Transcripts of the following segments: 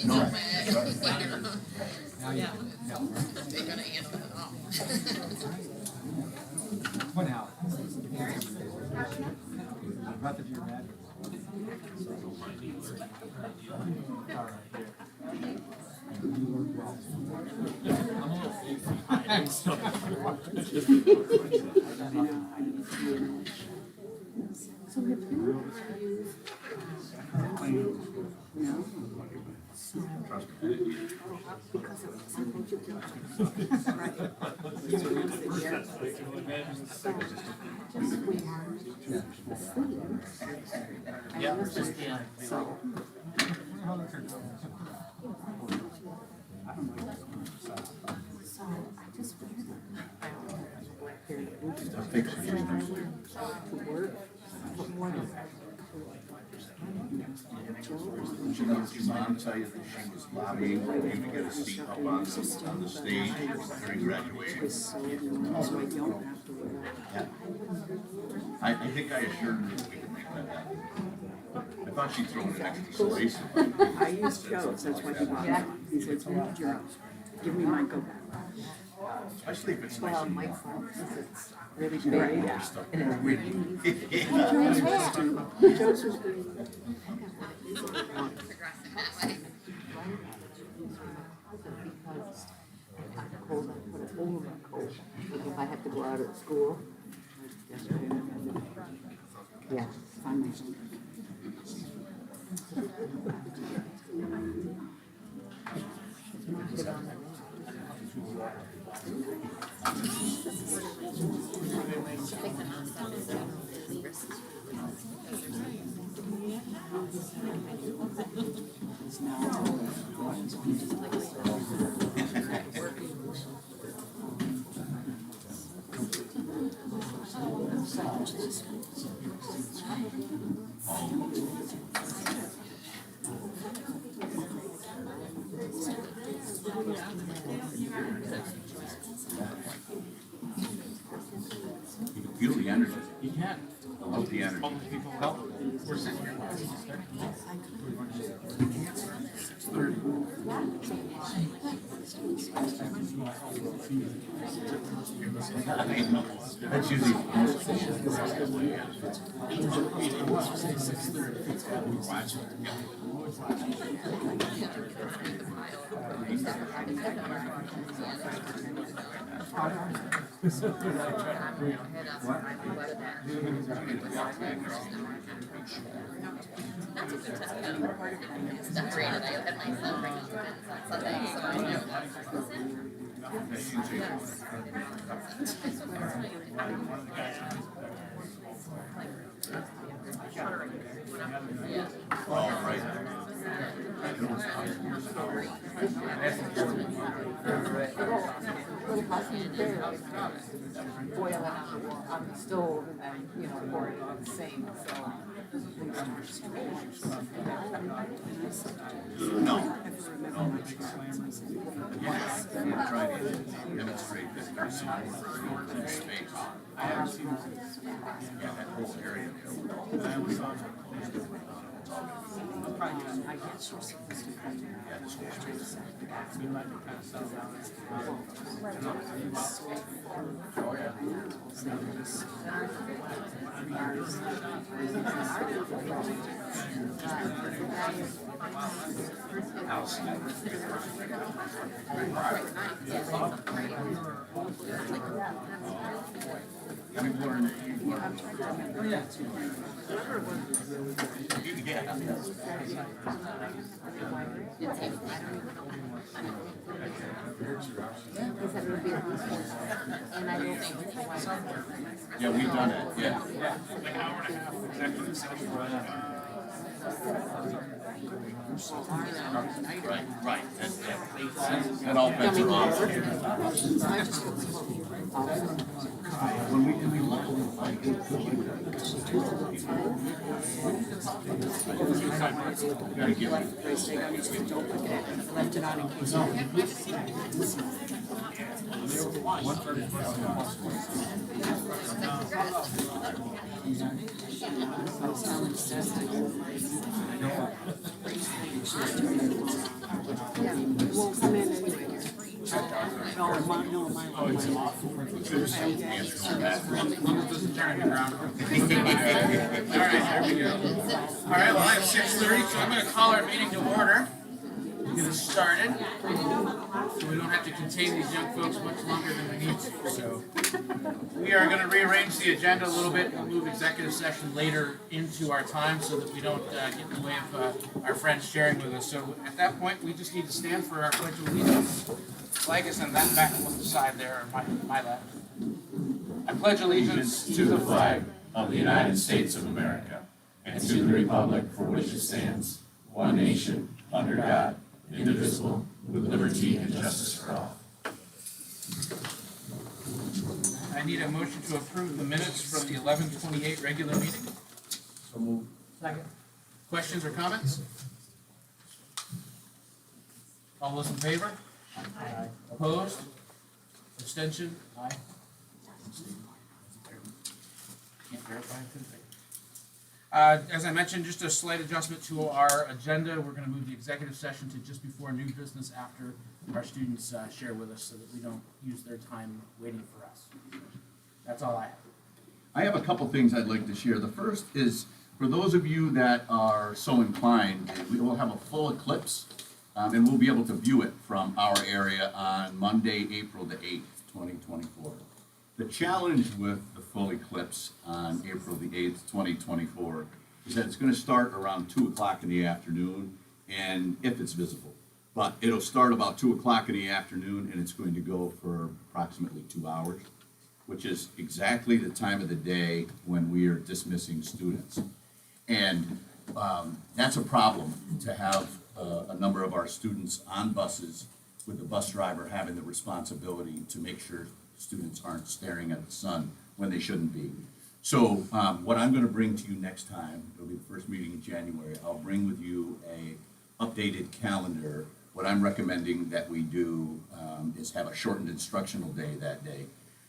No. Yeah. They're gonna answer it all. What now? Not that you're mad. All right, here. I'm so She knows mom tell you that she was lobbying for you to get a seat up on the stage during graduation. Yeah. I think I assured her that we could make that happen. I thought she'd throw in an extra slice. I used Joe's, that's why he bought it. He said, "Oh, Joe, give me my go back." Especially if it's nice Well, and my warm. fault, because it's really big. And it's really. Joe's was good. Progressing that way. Because I got a cold, I put it over my cold. If I have to go out of school. Yeah. Finally. You feel the energy. You can. I love the energy. Well, we're sitting here. That's usually most Separated, I had my son bring his friends on Sunday, so I know. Yeah. all right. Boil it on the stove and then, you know, pour it on the sink, so. No. Yes, I'm gonna try to demonstrate that there's some more in space. Yeah, that whole area. Yeah, this whole space. House. We've learned. Yeah, we've done it, yeah. Right. That all bets are off. When we gotta give it. Left it on in case. I was telling Steph, Yeah, it won't come in anyway. No, mine, no, mine. Oh, it's awful. Answer on that. Doesn't turn into ground. All right, there we go. All right, well, I have 6:30, so I'm going to call our meeting to order. Get us started. So we don't have to contain these young folks much longer than we need to. So we are going to rearrange the agenda a little bit and move executive session later into our time so that we don't get in the way of our friends sharing with us. So at that point, we just need to stand for our pledge of allegiance. Flag is on that back side there, my left. I pledge allegiance To the flag of the United States of America and to the republic for which it stands, one nation, under God, indivisible, with liberty and justice for all. I need a motion to approve the minutes from the 11:28 regular meeting. So move. Second. Questions or comments? All those in favor? Aye. Opposed? Abstention? Aye. Can't verify it, couldn't they? As I mentioned, just a slight adjustment to our agenda. We're going to move the executive session to just before new business after our students share with us so that we don't use their time waiting for us. That's all I have. I have a couple things I'd like to share. The first is, for those of you that are so inclined, we will have a full eclipse, and we'll be able to view it from our area on Monday, April the 8th, 2024. The challenge with the full eclipse on April the 8th, 2024, is that it's going to start around 2 o'clock in the afternoon, and if it's visible. But it'll start about 2 o'clock in the afternoon, and it's going to go for approximately 2 hours, which is exactly the time of the day when we are dismissing students. And that's a problem, to have a number of our students on buses with the bus driver having the responsibility to make sure students aren't staring at the sun when they shouldn't be. So what I'm going to bring to you next time, it'll be the first meeting in January, I'll bring with you a updated calendar. What I'm recommending that we do is have a shortened instructional day that day.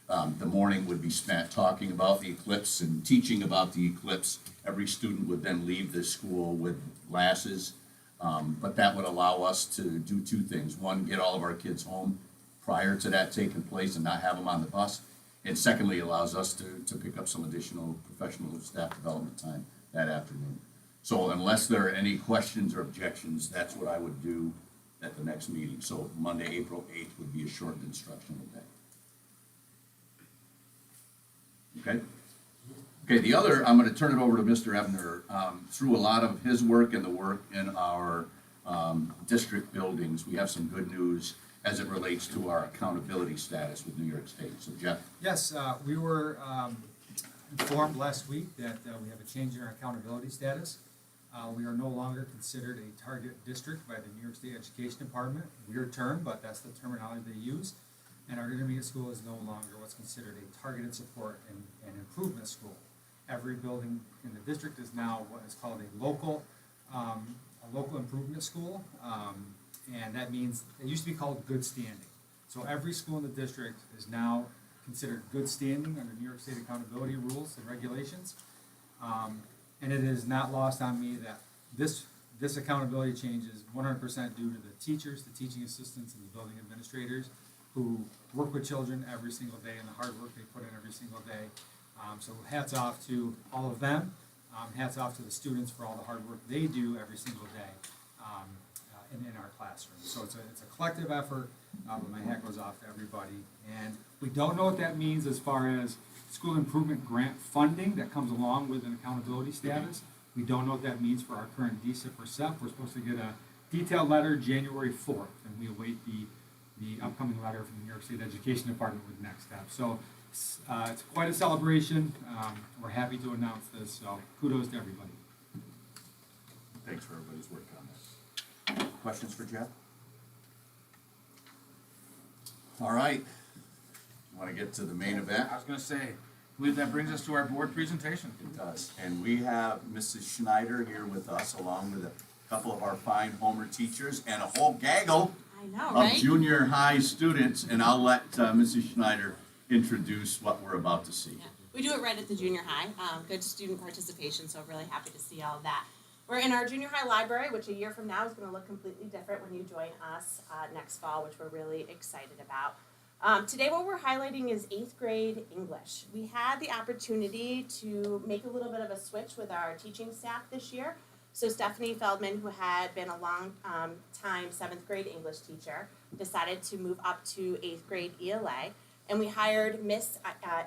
The morning would be spent talking about the eclipse and teaching about the eclipse. Every student would then leave the school with glasses, but that would allow us to do two things. One, get all of our kids home prior to that taking place and not have them on the bus. And secondly, allows us to pick up some additional professional staff development time that afternoon. So unless there are any questions or objections, that's what I would do at the next meeting. So Monday, April 8th would be a shortened instructional day. Okay? Okay, the other, I'm going to turn it over to Mr. Ebner. Through a lot of his work and the work in our district buildings, we have some good news as it relates to our accountability status with New York State. So Jeff? Yes, we were informed last week that we have a change in our accountability status. We are no longer considered a target district by the New York State Education Department. Weird term, but that's the terminology they use. And our intermediate school is no longer what's considered a targeted support and improvement school. Every building in the district is now what is called a local improvement school. And that means, it used to be called good standing. So every school in the district is now considered good standing under New York State accountability rules and regulations. And it is not lost on me that this accountability change is 100% due to the teachers, the teaching assistants, and the building administrators who work with children every single day and the hard work they put in every single day. So hats off to all of them. Hats off to the students for all the hard work they do every single day in our classroom. So it's a collective effort, but my hat goes off to everybody. And we don't know what that means as far as school improvement grant funding that comes along with an accountability status. We don't know what that means for our current DSIP or SEP. We're supposed to get a detailed letter January 4th, and we await the upcoming letter from the New York State Education Department with next steps. So it's quite a celebration. We're happy to announce this, so kudos to everybody. Thanks for everybody's work on this. Questions for Jeff? All right. Want to get to the main event? I was going to say, I believe that brings us to our board presentation. It does. And we have Mrs. Schneider here with us, along with a couple of our fine Homer teachers and a whole gaggle I know, of right? junior high students. And I'll let Mrs. Schneider introduce what we're about to see. Yeah. We do it right at the junior high. Good student participation, so really happy to see all of that. We're in our junior high library, which a year from now is going to look completely different when you join us next fall, which we're really excited about. Today what we're highlighting is 8th grade English. We had the opportunity to make a little bit of a switch with our teaching staff this year. So Stephanie Feldman, who had been a long time 7th grade English teacher, decided to move up to 8th grade ELA. And we hired Miss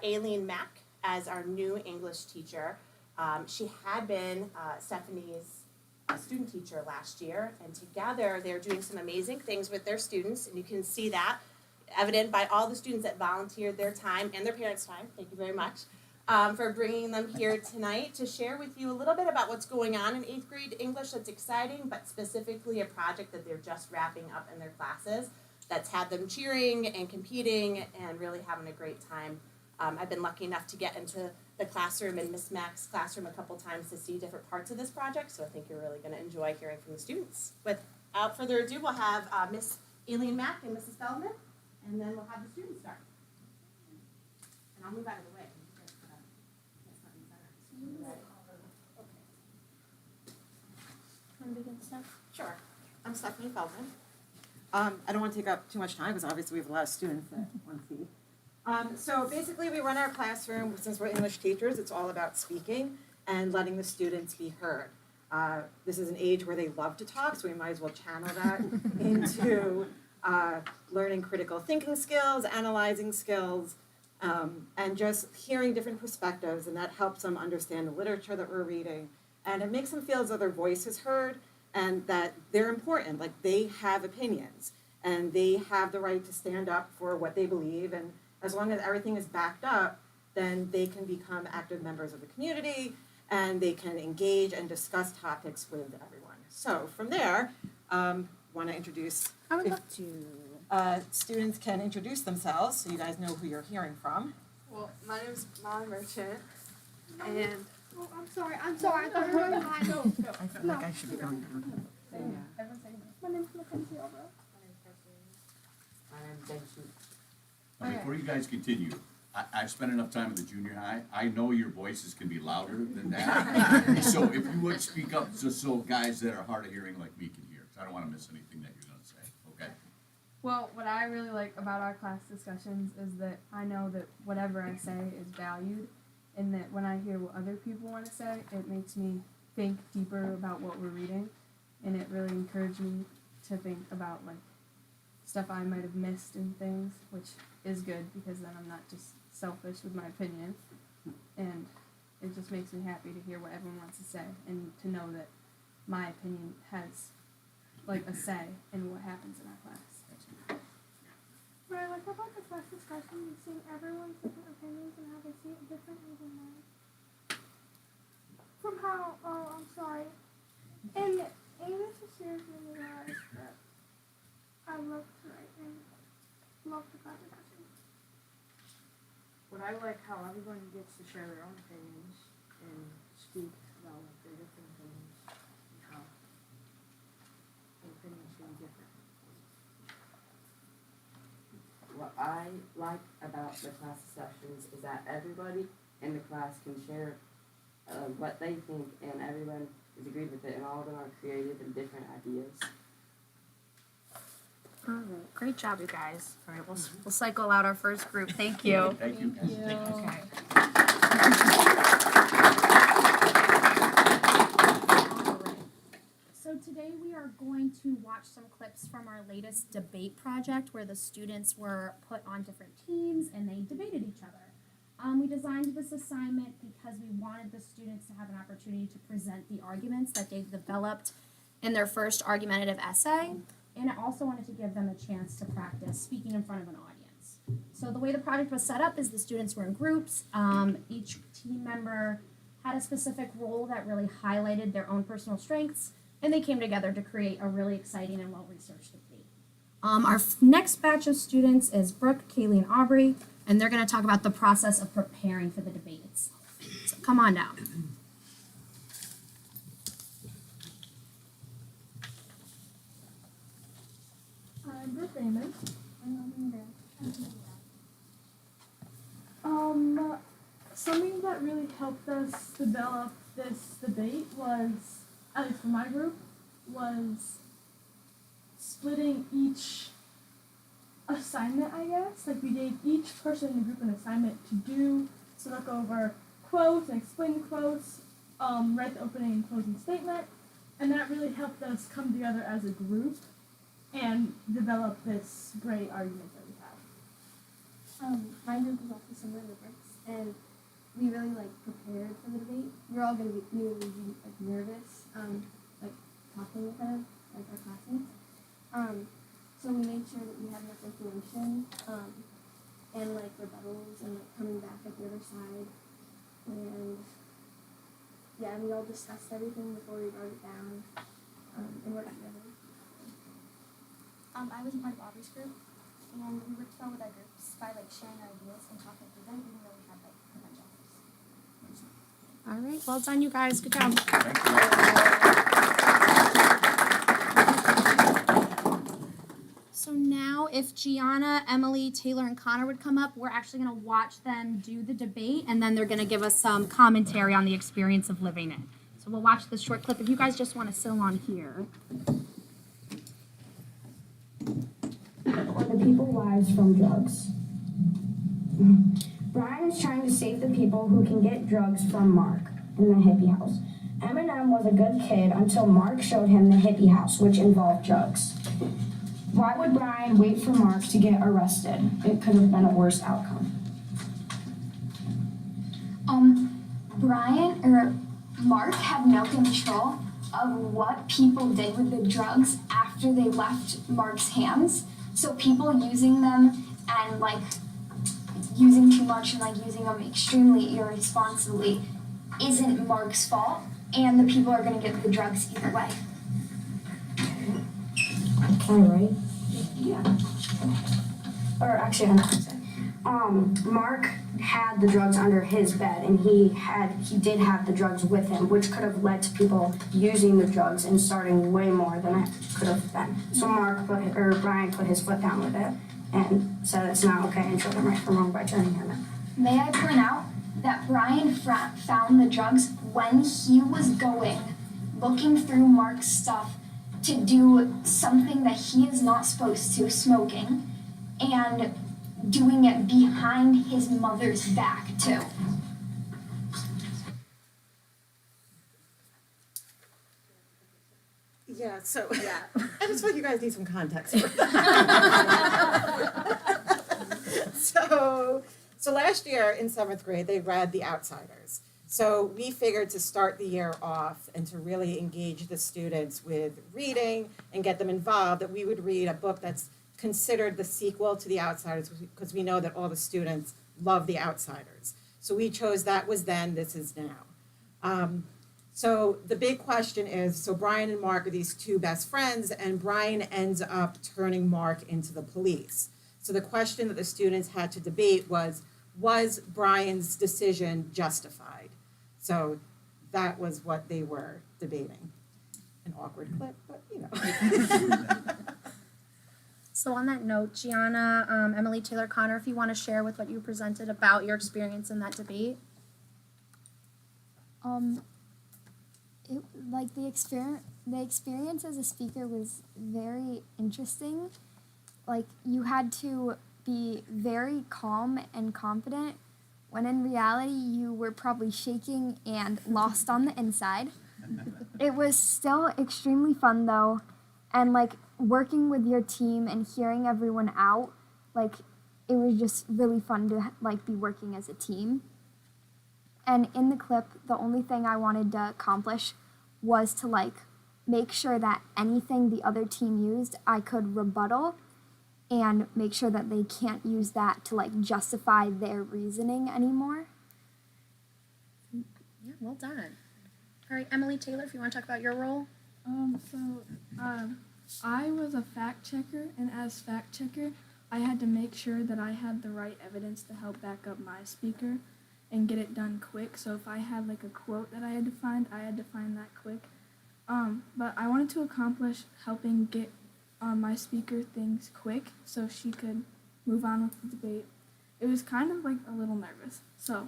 Aileen Mack as our new English teacher. She had been Stephanie's student teacher last year, and together they're doing some amazing things with their students, and you can see that evident by all the students that volunteered their time and their parents' time. Thank you very much for bringing them here tonight to share with you a little bit about what's going on in 8th grade English that's exciting, but specifically a project that they're just wrapping up in their classes that's had them cheering and competing and really having a great time. I've been lucky enough to get into the classroom in Miss Mack's classroom a couple times to see different parts of this project, so I think you're really going to enjoy hearing from the students. Without further ado, we'll have Miss Aileen Mack and Mrs. Feldman, and then we'll have the students start. And I'll move out of the way. Want to begin, Steph? Sure. I'm Stephanie Feldman. I don't want to take up too much time because obviously we have a lot of students that want to speak. So basically we run our classroom, since we're English teachers, it's all about speaking and letting the students be heard. This is an age where they love to talk, so we might as well channel that into learning critical thinking skills, analyzing skills, and just hearing different perspectives, and that helps them understand the literature that we're reading. And it makes them feel as though their voice is heard and that they're important, like they have opinions and they have the right to stand up for what they believe, and as long as everything is backed up, then they can become active members of the community and they can engage and discuss topics with everyone. So from there, want to introduce, I would if love to. Students can introduce themselves so you guys know who you're hearing from. Well, my name is Molly Merchant, and Oh, I'm sorry. I thought you were going behind. Go. I feel like I should be going down. My name's Mackenzie Albro. Now, before you guys continue, I've spent enough time at the junior high. I know your voices can be louder than that. So if you would speak up just so guys that are hard of hearing like me can hear, because I don't want to miss anything that you're going to say, okay? well, what I really like about our class discussions is that I know that whatever I say is valued, and that when I hear what other people want to say, it makes me think deeper about what we're reading, and it really encouraged me to think about like stuff I might have missed and things, which is good because then I'm not just selfish with my opinion, and it just makes me happy to hear what everyone wants to say and to know that my opinion has like a say in what happens in our class. What I like about the class discussion is seeing everyone's different opinions and how they see it differently than mine. From how, I'm sorry. In English this year made me realize that I love to write and love the class discussion. What I like how everyone gets to share their own opinions and speak about their different opinions and how their opinions can be different. What I like about the class sessions is that everybody in the class can share what they think, and everyone is agreed with it, and all of them are creative and different ideas. All right, great job, you guys. All right, we'll cycle out our first group. Thank you. Thank you. Okay. So today we are going to watch some clips from our latest debate project where the students were put on different teams and they debated each other. We designed this assignment because we wanted the students to have an opportunity to present the arguments that they've developed in their first argumentative essay, and I also wanted to give them a chance to practice speaking in front of an audience. So the way the project was set up is the students were in groups. Each team member had a specific role that really highlighted their own personal strengths, and they came together to create a really exciting and well-researched debate. Our next batch of students is Brooke, Kaylee, and Aubrey, and they're going to talk about the process of preparing for the debate itself. So come on down. I'm Brooke Raymond. Something that really helped us develop this debate was at least for my group, was splitting each assignment, I guess. Like we gave each person in the group an assignment to do, to look over quotes and explain the quotes, write the opening and closing statement, and that really helped us come together as a group and develop this great argument that we have. My group was also similar to Brooks, and we really prepared for the debate. We're all gonna be really nervous, talking with them, our classmates. So we made sure that we had enough information, and rebuttals and coming back at the other side. And yeah, we all discussed everything before we wrote it down, and worked together. I was a part of Aubrey's group, and we worked well with our groups by sharing our ideas and talking through them, even though we had a bunch of others. All right, well done, you guys. Good job. So now, if Gianna, Emily, Taylor, and Connor would come up, we're actually going to watch them do the debate, and then they're going to give us some commentary on the experience of living it. So we'll watch this short clip. If you guys just want to sit on here. Or the people's lives from drugs. Brian is trying to save the people who can get drugs from Mark in the hippie house. Eminem was a good kid until Mark showed him the hippie house, which involved drugs. Why would Brian wait for Mark to get arrested? It could have been a worse outcome. Brian or Mark had no control of what people did with the drugs after they left Mark's hands. So people using them and using too much and using them extremely irresponsibly isn't Mark's fault, and the people are gonna get the drugs either way. All right. Yeah. Or actually, I'm not gonna say. Mark had the drugs under his bed, and he did have the drugs with him, which could have led to people using the drugs and starting way more than it could have been. So Brian put his foot down with it and said it's not okay and showed him right from wrong by turning him in. May I point out that Brian found the drugs when he was looking through Mark's stuff to do something that he is not supposed to, smoking, and doing it behind his mother's back too. Yeah, so I just feel like you guys need some context. So last year in 7th grade, they read The Outsiders. So we figured to start the year off and to really engage the students with reading and get them involved, that we would read a book that's considered the sequel to The Outsiders, because we know that all the students love The Outsiders. So we chose That Was Then, This Is Now. So the big question is, so Brian and Mark are these two best friends, and Brian ends up turning Mark into the police. So the question that the students had to debate was Brian's decision justified? So that was what they were debating. An awkward clip, but you know. So on that note, Gianna, Emily, Taylor, Connor, if you want to share with what you presented about your experience in that debate. The experience as a speaker was very interesting. You had to be very calm and confident, when in reality you were probably shaking and lost on the inside. It was still extremely fun though, and working with your team and hearing everyone out, it was just really fun to be working as a team. And in the clip, the only thing I wanted to accomplish was to make sure that anything the other team used, I could rebuttal and make sure that they can't use that to justify their reasoning anymore. Yeah, well done. All right, Emily, Taylor, if you want to talk about your role. I was a fact checker, and as fact checker, I had to make sure that I had the right evidence to help back up my speaker and get it done quick. So if I had a quote that I had to find that quick. But I wanted to accomplish helping get my speaker things quick so she could move on with the debate. It was kind of a little nervous. So,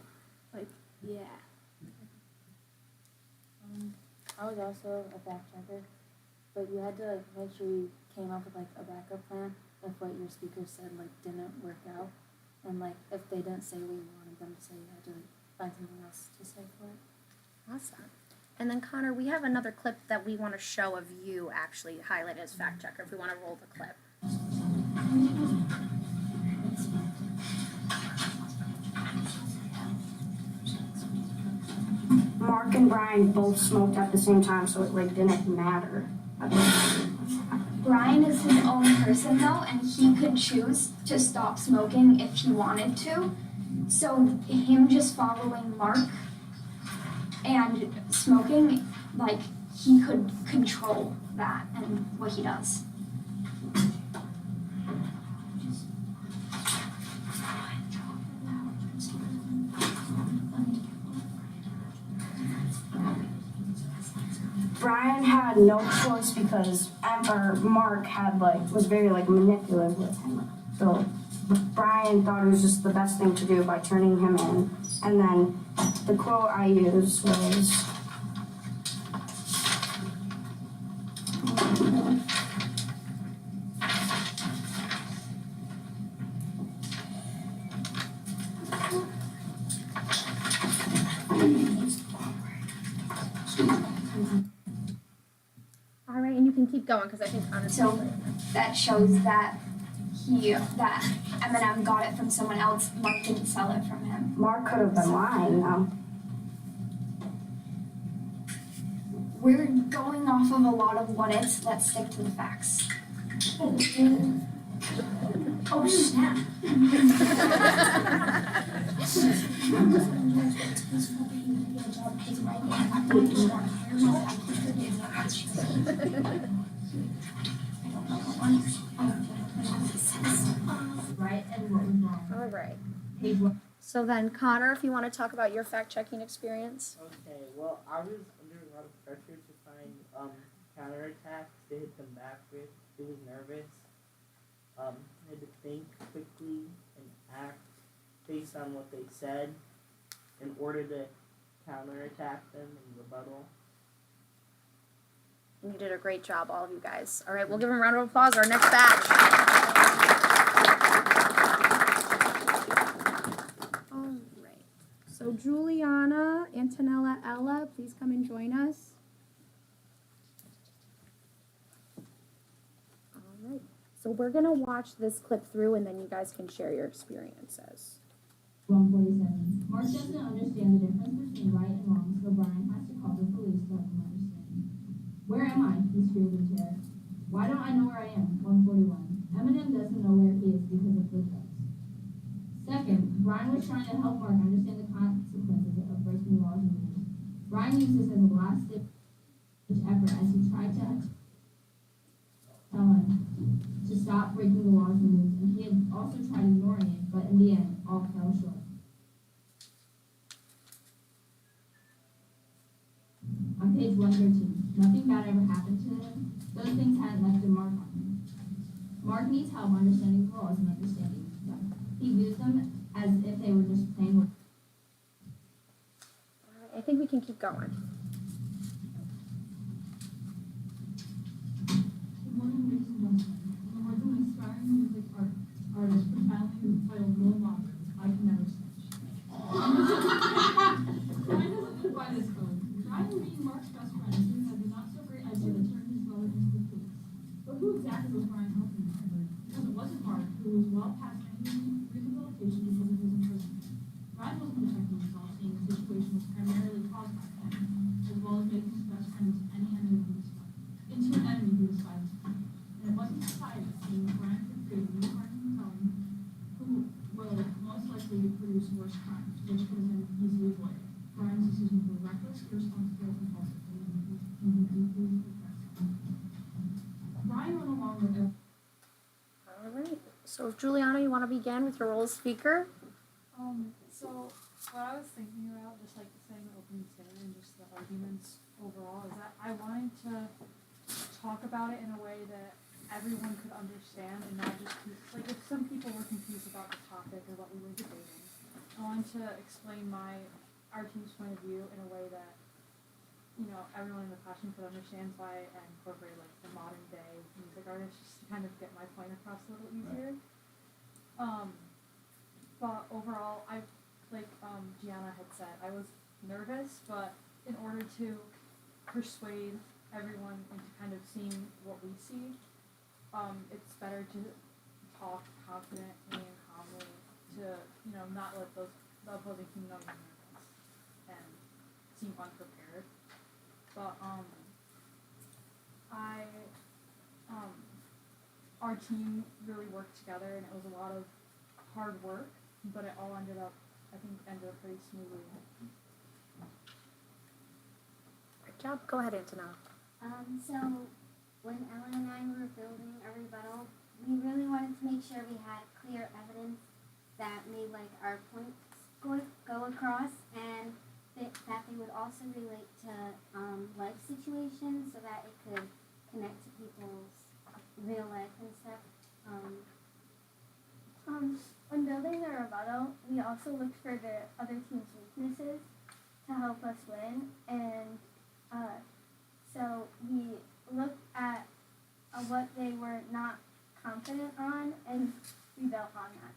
yeah. I was also a fact checker, but you had to like make sure you came up with like a backup plan if what your speaker said like didn't work out, and like if they didn't say what you wanted them to say, you had to find something else to say for it. Awesome. And then Connor, we have another clip that we want to show of you actually highlighted as fact checker. If we want to roll the clip. Mark and Brian both smoked at the same time, so it like didn't matter. Brian is his own person though, and he could choose to stop smoking if he wanted to. So him just following Mark and smoking, like he could control that and what he does. Brian had no choice because Mark had was very manipulative with him. So Brian thought it was just the best thing to do by turning him in. And then the quote I used was, All right, and you can keep going because I think honestly. So that shows that that Eminem got it from someone else. Mark didn't sell it from him. Mark could have been lying though. We're going off of a lot of what ifs. Let's stick to the facts. Oh snap! Right, and what was wrong. All right. So then, Connor, if you want to talk about your fact-checking experience. Okay, well, I was under a lot of pressure to find counterattacks to hit them back with. It was nervous. I had to think quickly and act based on what they said in order to counterattack them and rebuttal. And you did a great job, all of you guys. All right, we'll give them a round of applause. Our next batch. All right. So Juliana, Antonella, Ella, please come and join us. All right. So we're going to watch this clip through, and then you guys can share your experiences. 147. Mark doesn't understand the difference between right and wrong, so Brian has to call the police to help him understand. Where am I? He screamed in terror. Why don't I know where I am? 141. Eminem doesn't know where he is because of the drugs. Second, Brian was trying to help Mark understand the consequences of breaking laws and rules. Brian used this as a last-ditch effort as he tried to tell him to stop breaking the laws and rules, and he had also tried ignoring it, but in the end, all fell short. On page 113, nothing bad ever happened to him. Those things hadn't left a mark on him. Mark needs help understanding the laws and understanding them. He views them as if they were just plain words. I think we can keep going. Good morning, ladies and gentlemen. In the words of an aspiring music artist profoundly titled Role Model, I can never snitch. Brian doesn't live by this code. Brian being Mark's best friend seems like a not so great idea to turn his brother into the police. But who exactly was Brian helping him? Because it wasn't Mark, who was well past any rehabilitation because of his imprisonment. Brian wasn't protecting himself, seeing the situation was primarily caused by him, as well as making his best friend into an enemy he despised. And it wasn't society seeing Brian could create a new Mark and Cullen, who will most likely produce worse crimes, which could have been easily avoided. Brian's decisions were reckless, irresponsible, and impulsive, and he deeply regrets them. Brian went along with it. All right. So, Juliana, you want to begin with your role as speaker? So what I was thinking about, just like saying the opening statement and just the arguments overall, is that I wanted to talk about it in a way that everyone could understand and not just like if some people were confused about the topic or what we were debating. I wanted to explain our team's point of view in a way that everyone in the classroom could understand why I incorporate like the modern day music artists just to kind of get my point across a little easier. But overall, Gianna had said, I was nervous, but in order to persuade everyone into kind of seeing what we see, it's better to talk confidently and calmly to, not let the opposing team know you're nervous and seem unprepared. But, our team really worked together and it was a lot of hard work, but it all ended up pretty smoothly. Good job. Go ahead, Antonella. So when Ellen and I were building a rebuttal, we really wanted to make sure we had clear evidence that made like our points go across, and that they would also relate to life situations so that it could connect to people's real life and stuff. When building the rebuttal, we also looked for the other team's weaknesses to help us win, and so we looked at what they were not confident on, and we built on that.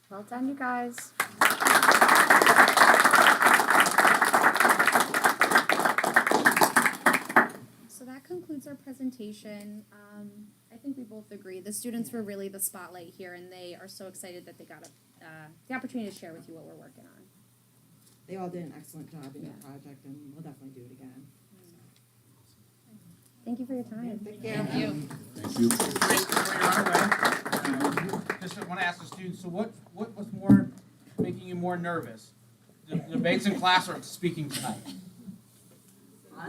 Well done, you guys. So that concludes our presentation. I think we both agree the students were really the spotlight here, and they are so excited that they got the opportunity to share with you what we're working on. They all did an excellent job in your project, and we'll definitely do it again. Thank you for your time. Thank you. Thank you. Just want to ask the students, so what was more making you more nervous? The debates in class or speaking tonight? So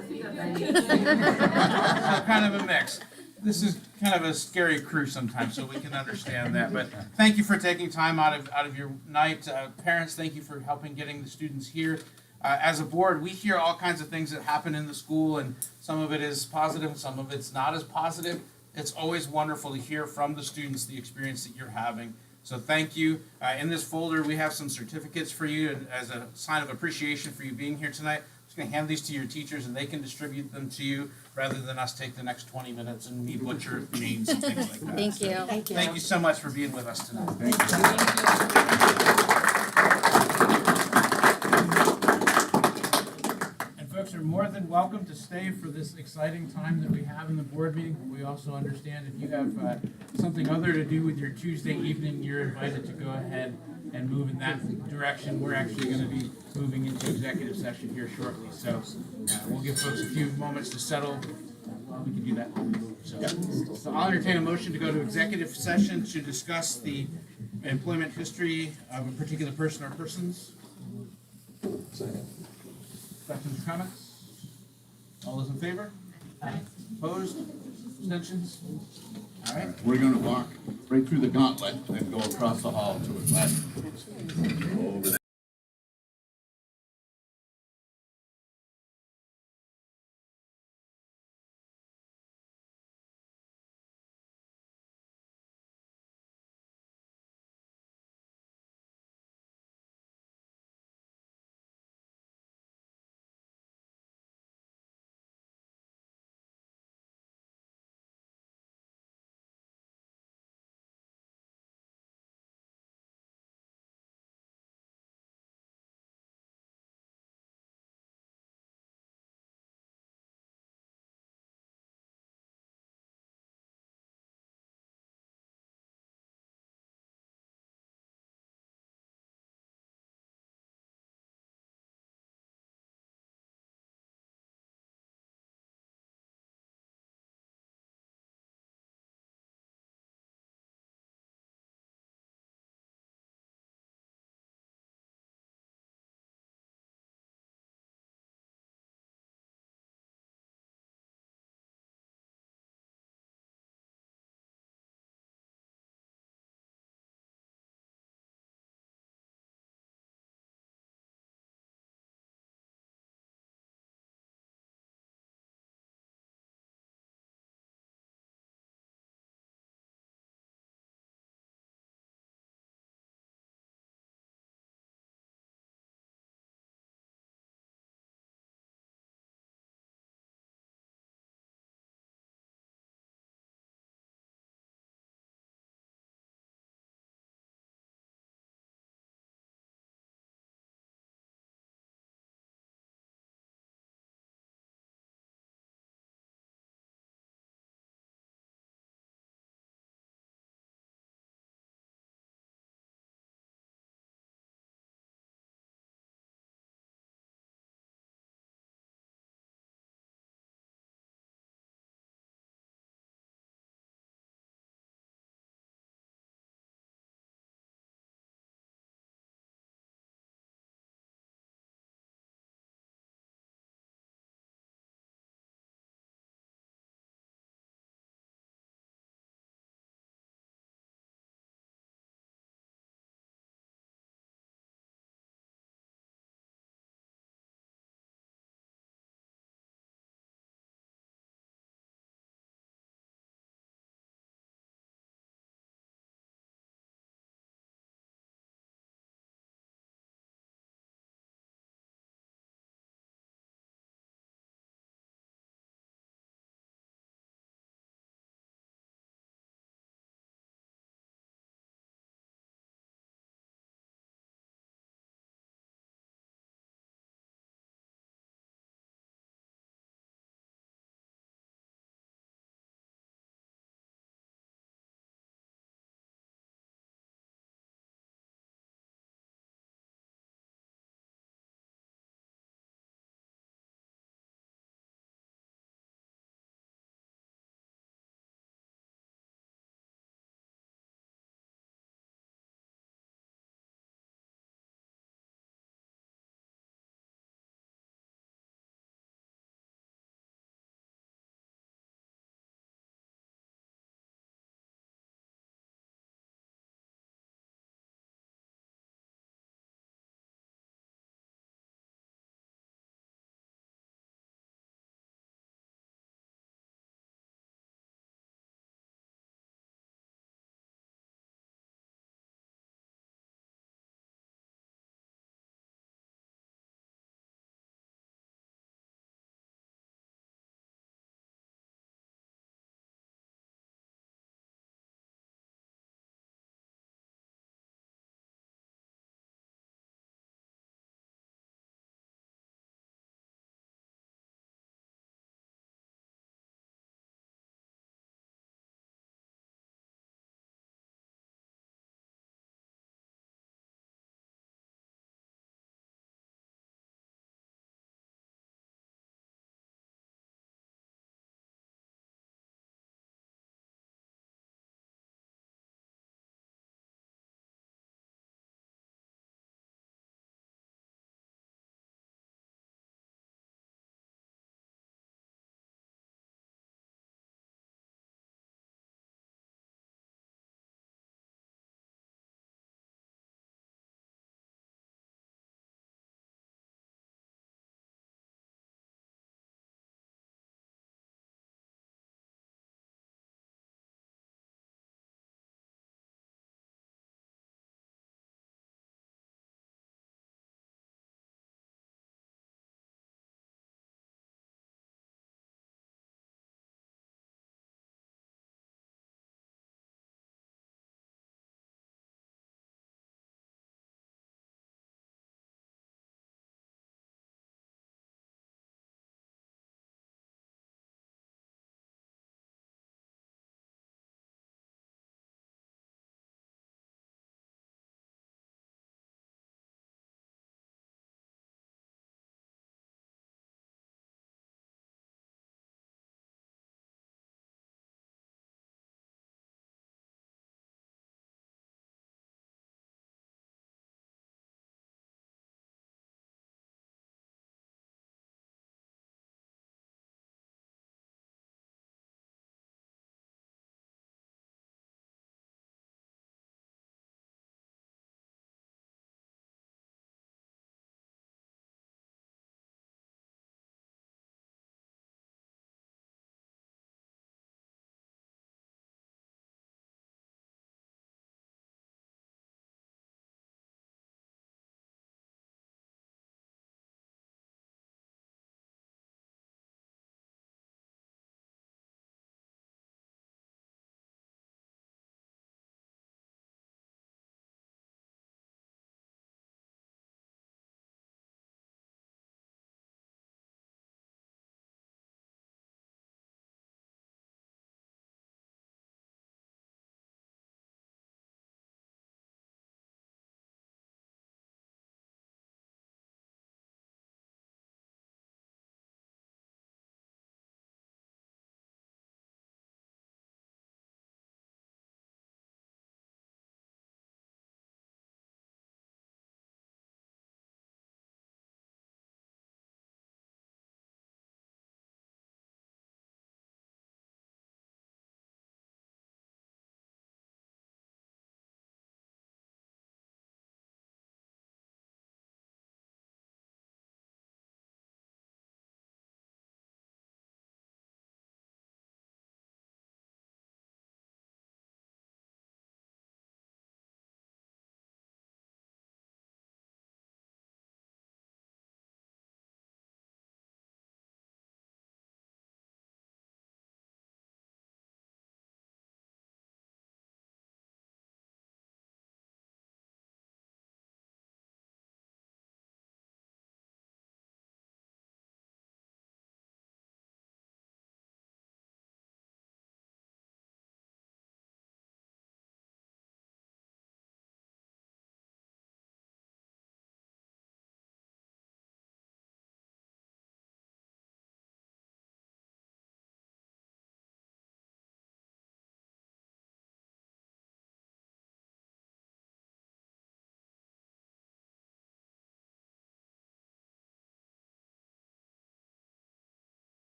kind of a mix. This is kind of a scary crew sometimes, so we can understand that. But thank you for taking time out of your night. Parents, thank you for helping getting the students here. As a board, we hear all kinds of things that happen in the school, and some of it is positive, some of it's not as positive. It's always wonderful to hear from the students the experience that you're having. So thank you. In this folder, we have some certificates for you, and as a sign of appreciation for you being here tonight, I'm just going to hand these to your teachers, and they can distribute them to you rather than us take the next 20 minutes and me butcher names and things like that. Thank you. So, Thank you. Thank you so much for being with us tonight. And folks are more than welcome to stay for this exciting time that we have in the board meeting. We also understand if you have something other to do with your Tuesday evening, you're invited to go ahead and move in that direction. We're actually going to be moving into executive session here shortly, so we'll give folks a few moments to settle. We can do that. So I'll entertain a motion to go to executive session to discuss the employment history of a particular person or persons. Questions or comments? All those in favor? Opposed? Abstentions? All right. We're gonna walk right through the gauntlet and go across the hall to a classroom. Over there.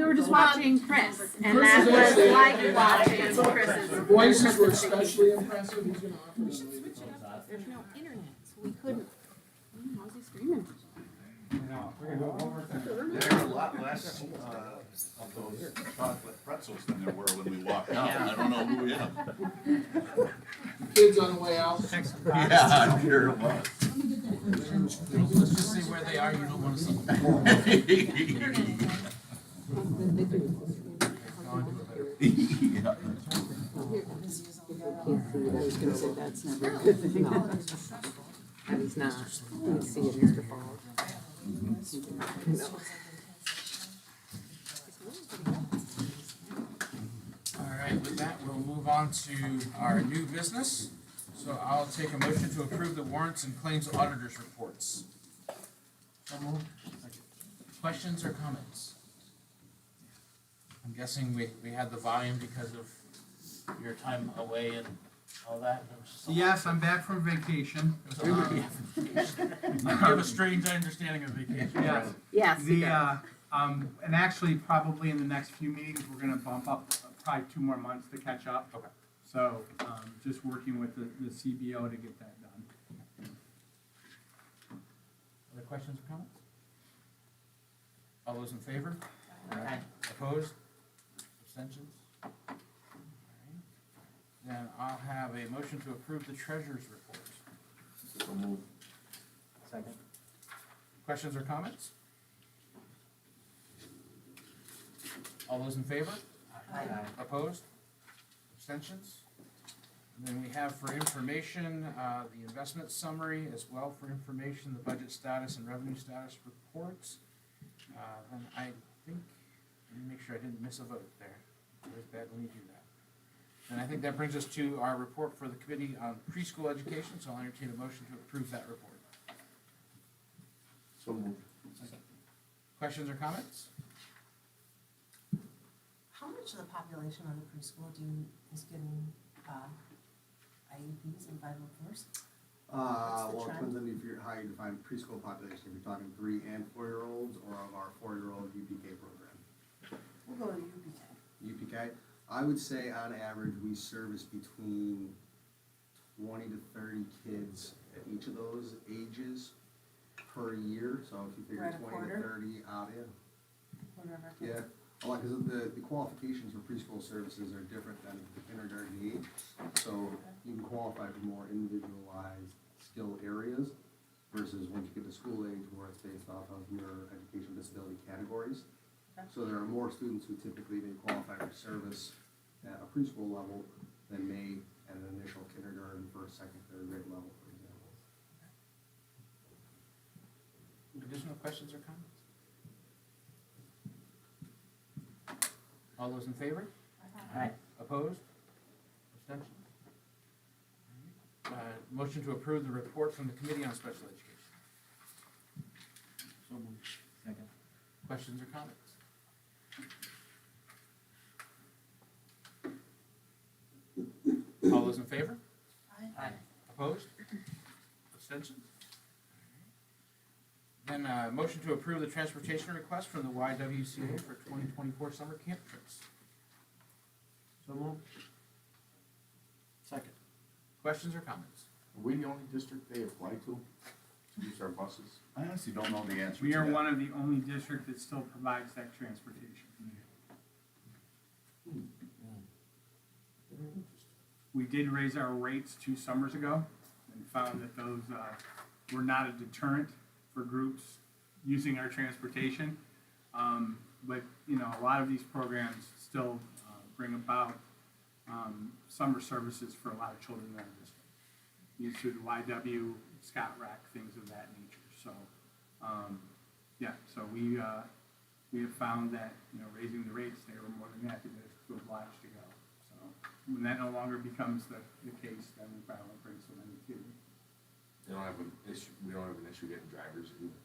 we were just watching Chris, and that was like watching Chris's. The voices were especially impressive. He's gonna offer them later. There's no internet, so we couldn't. How's he streaming? There's a lot less of those chocolate pretzels than there were when we walked out. I don't know who, yeah. Kids on the way out. Yeah, I'm sure it was. Let's just see where they are, you don't wanna see them. Yeah. I was gonna say that's never a good thing. And he's not. He's seeing Mr. Fall. All right, with that, we'll move on to our new business. So I'll take a motion to approve the warrants and claims auditors reports. So moved. Questions or comments? I'm guessing we had the volume because of your time away and all that. Yes, I'm back from vacation. You have a strange understanding of vacation. Yes. Yes, he The, and actually, probably in the next few meetings, we're gonna bump up probably 2 more months to catch up. Okay. So, just working with the CBO to get that done. Other questions or comments? All those in favor? Aye. Opposed? Abstentions? All right. Then I'll have a motion to approve the treasurer's report. So moved. Second. Questions or comments? All those in favor? Aye. Opposed? Abstentions? And then we have for information, the investment summary, as well for information, the budget status and revenue status reports. And I think, let me make sure I didn't miss a vote there. It was bad when you do that. And I think that brings us to our report for the Committee on Preschool Education, so I'll entertain a motion to approve that report. So moved. Questions or comments? How much of the population of the preschool is getting IEPs and 504s? Well, it trend? depends on if you're, how you define preschool population. If you're talking 3 and 4-year-olds or of our 4-year-old UPK program. We'll go to UPK. UPK, I would say on average, we service between 20 to 30 kids at each of those ages per year. So if you figure Right, a 20 quarter? to 30 out in. Whatever. Yeah, a lot, because the qualifications for preschool services are different than kindergarten age. So you can qualify for more individualized skill areas versus once you get to school age where it's based off of your education disability categories. So there are more students who typically may qualify for service at a preschool level than may at an initial kindergarten, first, second, third grade level, for example. Additional questions or comments? All those in favor? Aye. Opposed? Abstentions? Motion to approve the report from the Committee on Special Education. So moved. Second. Questions or comments? All those in favor? Aye. Opposed? Abstentions? Then, motion to approve the transportation request from the YWCA for 2024 summer camp trips. So moved. Second. Questions or comments? Are we the only district they apply to use our buses? I honestly don't know the answer to We are that. one of the only districts that still provides that transportation. We did raise our rates 2 summers ago and found that those were not a deterrent for groups using our transportation. But, you know, a lot of these programs still bring about summer services for a lot of children in our district. Used through the YW, Scott Rack, things of that nature. So, so we have found that, you know, raising the rates, they were more than happy to oblige to go. So when that no longer becomes the case, then we probably won't bring so many too. They don't have an issue, we don't have an issue getting drivers either.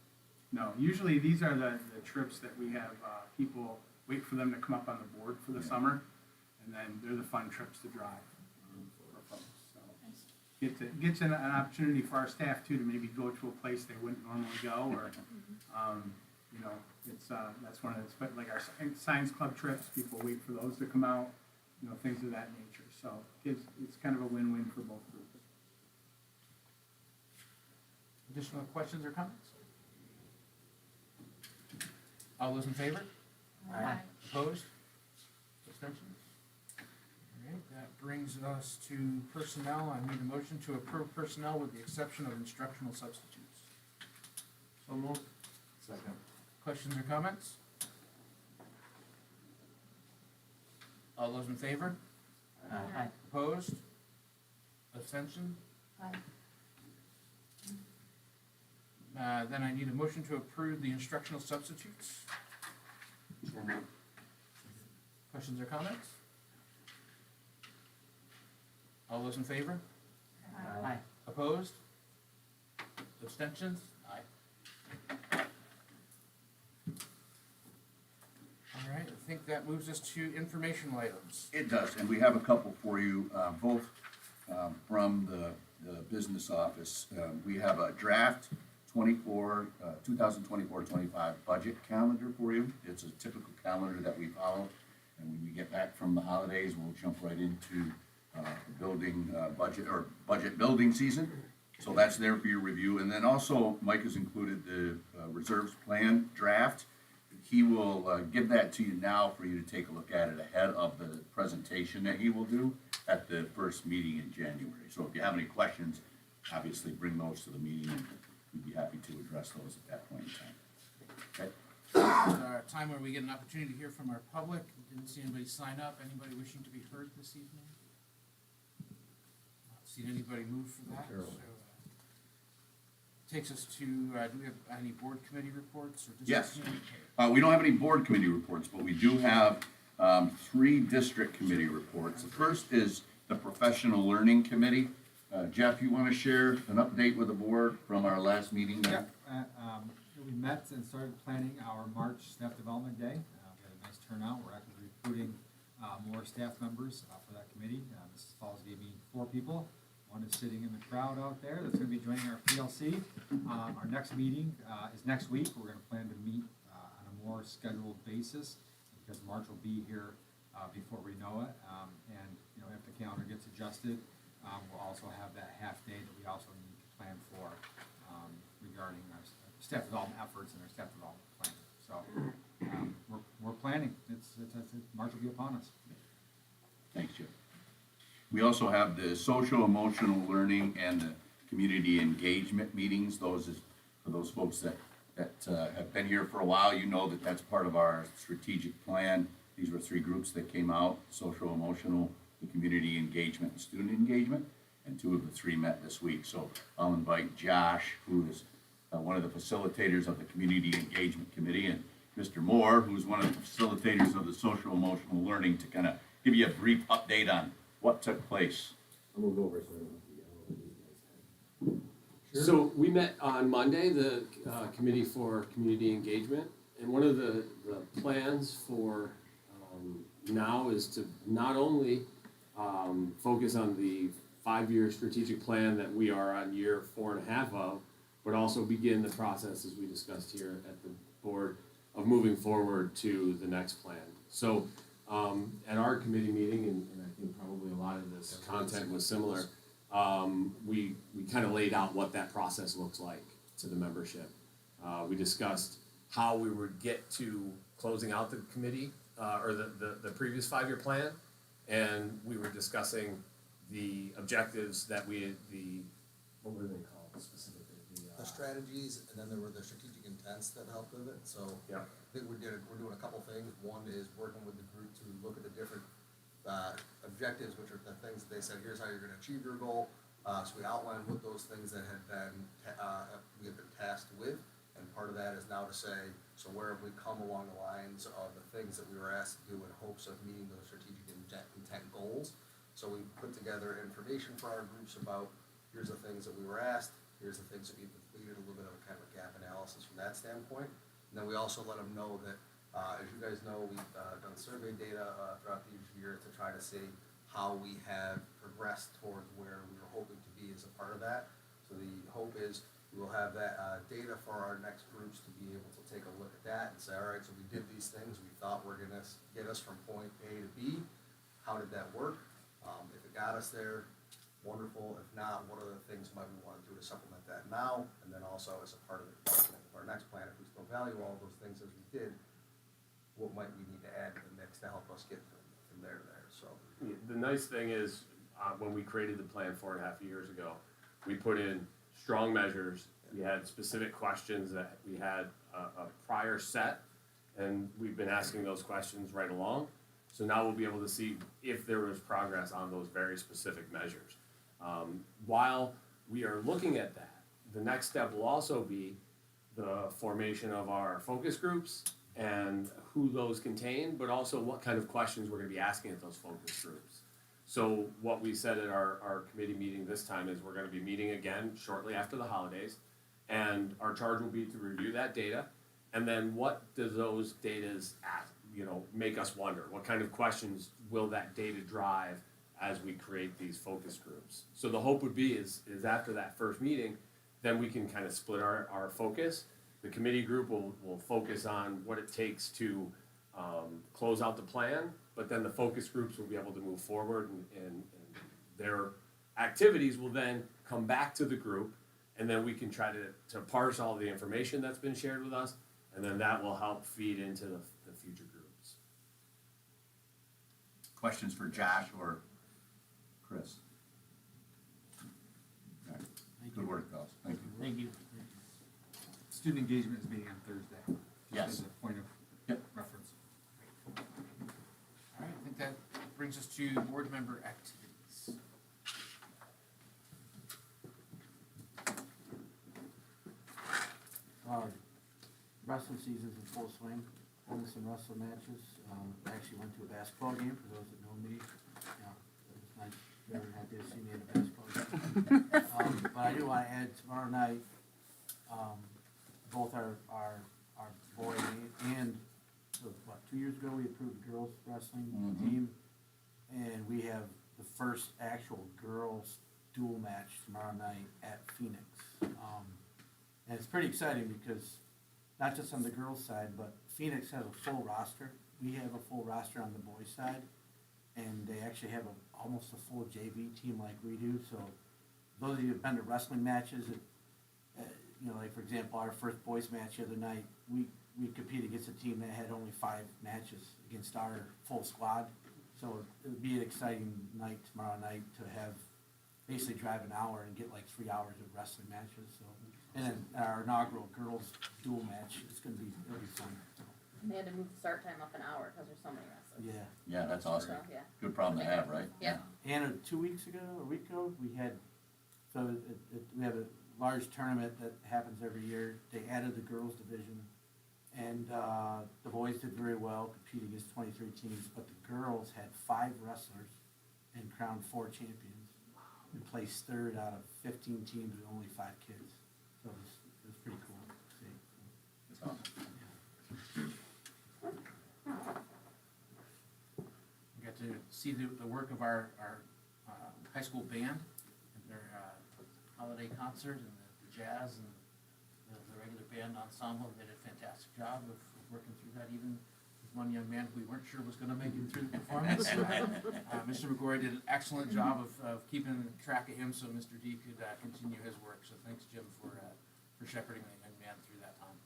No, usually these are the trips that we have people wait for them to come up on the board for the summer, and then they're the fun trips to drive for folks. So gets an opportunity for our staff too to maybe go to a place they wouldn't normally go, or you know, it's, that's one of the, like our science club trips, people wait for those to come out, you know, things of that nature. So it's kind of a win-win for both groups. Additional questions or comments? All those in favor? Aye. Opposed? Abstentions? All right, that brings us to personnel. I need a motion to approve personnel with the exception of instructional substitutes. So moved. Second. Questions or comments? All those in favor? Aye. Opposed? Abstention? Aye. Then I need a motion to approve the instructional substitutes. Questions or comments? All those in favor? Aye. Opposed? Abstentions? Aye. All right, I think that moves us to informational items. It does, and we have a couple for you, both from the business office. We have a draft 2024-25 budget calendar for you. It's a typical calendar that we follow, and when we get back from the holidays, we'll jump right into building budget building season. So that's there for your review, and then also Mike has included the reserves plan draft. He will give that to you now for you to take a look at it ahead of the presentation that he will do at the first meeting in January. So if you have any questions, obviously bring those to the meeting, and we'd be happy to address those at that point in time. Okay? This is our time where we get an opportunity to hear from our public. Didn't see anybody sign up. Anybody wishing to be heard this evening? Not seen anybody move for that. So, takes us to, do we have any board committee reports or district Yes. committee? We don't have any board committee reports, but we do have 3 district committee reports. The first is the Professional Learning Committee. Jeff, you want to share an update with the board from our last meeting there? We met and started planning our March Staff Development Day. We had a nice turnout. We're actively recruiting more staff members for that committee. Mrs. Falls gave me 4 people. One is sitting in the crowd out there that's going to be joining our PLC. Our next meeting is next week. We're going to plan to meet on a more scheduled basis because March will be here before we know it. And you know, if the calendar gets adjusted, we'll also have that half day that we also need to plan for regarding our staff development efforts and our staff development plan. So we're planning. March will be upon us. Thanks, Jeff. We also have the social emotional learning and the community engagement meetings. Those is for those folks that have been here for a while. You know that that's part of our strategic plan. These were 3 groups that came out: social emotional, the community engagement, and student engagement. And 2 of the 3 met this week. So I'll invite Josh, who is one of the facilitators of the community engagement committee, and Mr. Moore, who's one of the facilitators of the social emotional learning, to kind of give you a brief update on what took place. I'll move over so we met on Monday, the Committee for Community Engagement, and one of the plans for now is to not only focus on the 5-year strategic plan that we are on year 4.5 of, but also begin the process, as we discussed here at the board, of moving forward to the next plan. So at our committee meeting, and I think probably a lot of this content was similar, we kind of laid out what that process looks like to the membership. We discussed how we would get to closing out the committee, or the previous 5-year plan, and we were discussing the objectives that what were they called specifically? The strategies, and then there were the strategic intents that helped with it. So yeah. I think we're doing a couple things. One is working with the group to look at the different objectives, which are the things that they said, here's how you're going to achieve your goal. So we outlined what those things that had been we have been tasked with, and part of that is now to say, so where have we come along the lines of the things that we were asked to do in hopes of meeting those strategic intent goals. So we put together information for our groups about here's the things that we were asked, here's the things that we've completed, a little bit of a kind of a gap analysis from that standpoint. And then we also let them know that, as you guys know, we've done survey data throughout the year to try to see how we have progressed towards where we were hoping to be as a part of that. So the hope is we will have that data for our next groups to be able to take a look at at and say, all right, so we did these things, we thought were gonna get us from point A to B. How did that work? If it got us there, wonderful. If not, what other things might we wanna do to supplement that now? And then also as a part of the development of our next plan, if we still value all those things as we did, what might we need to add to the mix to help us get from there to there, so. The nice thing is, when we created the plan 4.5 years ago, we put in strong measures. We had specific questions that we had a prior set, and we've been asking those questions right along. So now we'll be able to see if there was progress on those very specific measures. While we are looking at that, the next step will also be the formation of our focus groups and who those contain, but also what kind of questions we're gonna be asking at those focus groups. So what we said at our committee meeting this time is we're gonna be meeting again shortly after the holidays. And our charge will be to review that data. And then what does those datas make us wonder? What kind of questions will that data drive as we create these focus groups? So the hope would be is after that first meeting, then we can kind of split our focus. The committee group will focus on what it takes to close out the plan, but then the focus groups will be able to move forward and their activities will then come back to the group, and then we can try to parse all the information that's been shared with us, and then that will help feed into the future groups. Questions for Josh or Chris? Okay. Good work, guys. Thank you. Thank you. Student engagement is meeting on Thursday. Yes. As a point of Yep. reference. All right, I think that brings us to board member activities. Wrestling season's in full swing, holding some wrestling matches. I actually went to a basketball game, for those that know me. Yeah, it was nice, very happy to see me in a basketball game. But I do wanna add, tomorrow night, both our boy and, 2 years ago, we approved the girls wrestling team. And we have the first actual girls dual match tomorrow night at Phoenix. And it's pretty exciting because not just on the girls' side, but Phoenix has a full roster. We have a full roster on the boys' side, and they actually have almost a full JV team like we do. So those of you who've been to wrestling matches, like for example, our first boys' match the other night, we competed against a team that had only 5 matches against our full squad. So it would be an exciting night tomorrow night to have basically drive an hour and get like 3 hours of wrestling matches. So, and then our inaugural girls dual match, it'll be fun. And they had to move the start time up an hour because there's so many wrestlers. Yeah. Yeah, that's awesome. So, yeah. Good problem to have, right? Yeah. And 2 weeks ago, a week ago, we had, we have a large tournament that happens every year. They added the girls division, and the boys did very well, competing against 23 teams, but the girls had 5 wrestlers and crowned 4 champions. We placed 3rd out of 15 teams with only 5 kids. So it was pretty cool to see. That's awesome. We got to see the work of our high school band and their holiday concert and the jazz and the regular band ensemble. They did a fantastic job of working through that, even with one young man who we weren't sure was going to make it through the performance. Mr. McGorry did an excellent job of keeping track of him so Mr. D could continue his work. So thanks, Jim, for shepherding the young man through that time.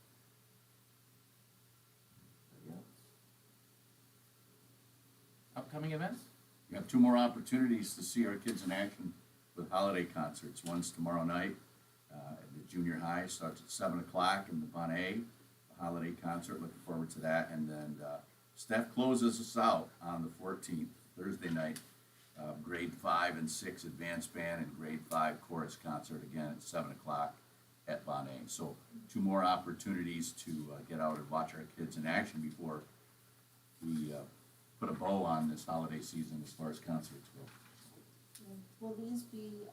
Upcoming events? We have 2 more opportunities to see our kids in action with holiday concerts. One's tomorrow night at the junior high, starts at 7 o'clock in the Bonnet, a holiday concert. Looking forward to that. And then Steph closes us out on the 14th, Thursday night. Grade 5 and 6 advanced band and grade 5 chorus concert again at 7 o'clock at Bonnet. So 2 more opportunities to get out and watch our kids in action before we put a bow on this holiday season as far as concerts go. Will these be,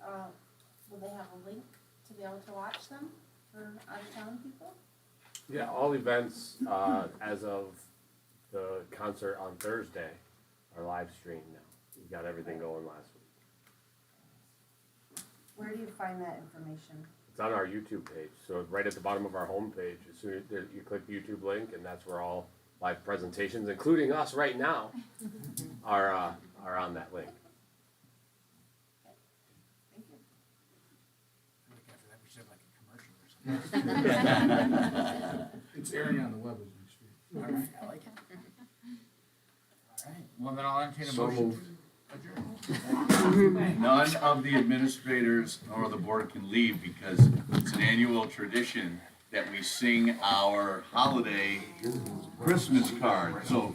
will they have a link to be able to watch them for out-of-town people? Yeah, all events as of the concert on Thursday are live streamed now. We've got everything going last week. Where do you find that information? It's It's on our YouTube page, so right at the bottom of our homepage, as soon as you click the YouTube link, and that's where all live presentations, including us right now, are on that link. It's airing on the web as we speak. All right, I like it. All right, well then I'll entertain a So motion. moved. None of the administrators nor the board can leave because it's an annual tradition that we sing our holiday Christmas card. So